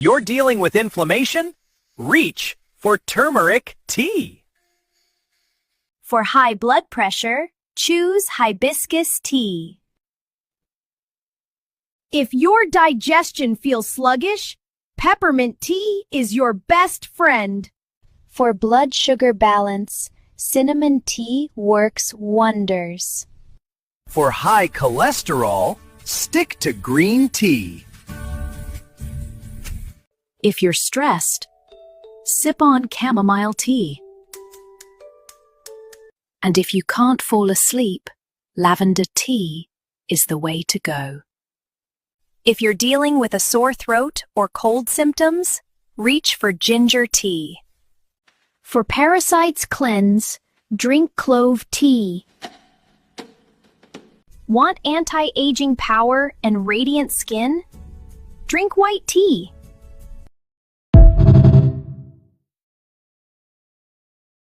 You're dealing with inflammation? Reach for turmeric tea. For high blood pressure, choose hibiscus tea. If your digestion feels sluggish, peppermint tea is your best friend. For blood sugar balance, cinnamon tea works wonders. For high cholesterol, stick to green tea. If you're stressed, sip on chamomile tea. And if you can't fall asleep, lavender tea is the way to go. If you're dealing with a sore throat or cold symptoms, reach for ginger tea. For parasites cleanse, drink clove tea. Want anti-aging power and radiant skin? Drink white tea.